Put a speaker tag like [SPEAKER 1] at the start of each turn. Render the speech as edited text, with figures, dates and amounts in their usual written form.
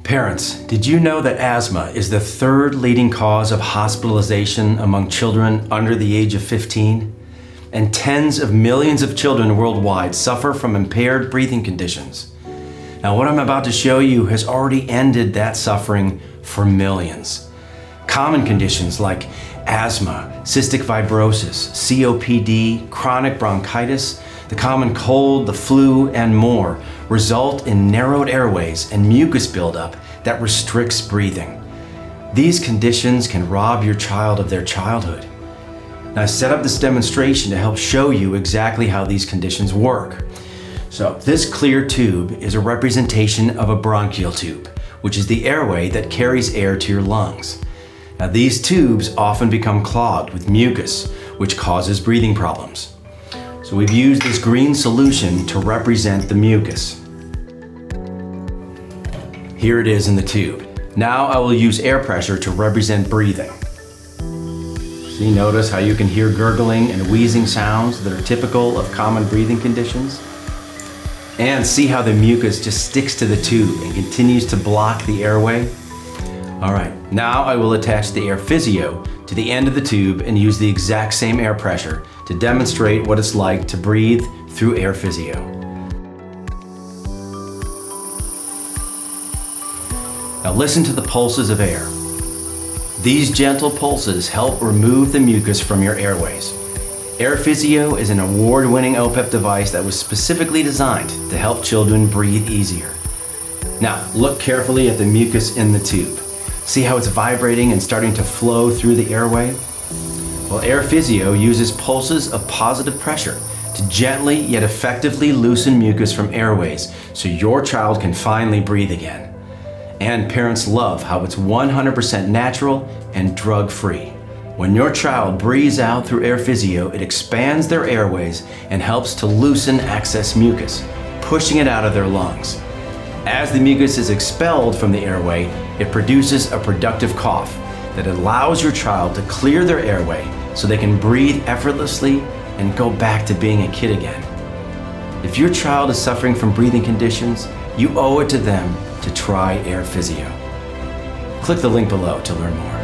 [SPEAKER 1] Parents, did you know that asthma is the third leading cause of hospitalization among children under the age of 15? And tens of millions of children worldwide suffer from impaired breathing conditions. Now, what I'm about to show you has already ended that suffering for millions. Common conditions like asthma, cystic fibrosis, COPD, chronic bronchitis, the common cold, the flu, and more result in narrowed airways and mucus buildup that restricts breathing. These conditions can rob your child of their childhood. Now, I set up this demonstration to help show you exactly how these conditions work. So this clear tube is a representation of a bronchial tube, which is the airway that carries air to your lungs. Now, these tubes often become clogged with mucus, which causes breathing problems. So we've used this green solution to represent the mucus. Here it is in the tube. Now I will use air pressure to represent breathing. See, notice how you can hear gurgling and wheezing sounds that are typical of common breathing conditions? And see how the mucus just sticks to the tube and continues to block the airway? All right, now I will attach the AirPhysio to the end of the tube and use the exact same air pressure to demonstrate what it's like to breathe through AirPhysio. Now listen to the pulses of air. These gentle pulses help remove the mucus from your airways. AirPhysio is an award-winning OPEP device that was specifically designed to help children breathe easier. Now look carefully at the mucus in the tube. See how it's vibrating and starting to flow through the airway? Well, AirPhysio uses pulses of positive pressure to gently yet effectively loosen mucus from airways so your child can finally breathe again. And parents love how it's 100% natural and drug-free. When your child breathes out through AirPhysio, it expands their airways and helps to loosen excess mucus, pushing it out of their lungs. As the mucus is expelled from the airway, it produces a productive cough that allows your child to clear their airway so they can breathe effortlessly and go back to being a kid again. If your child is suffering from breathing conditions, you owe it to them to try AirPhysio. Click the link below to learn more.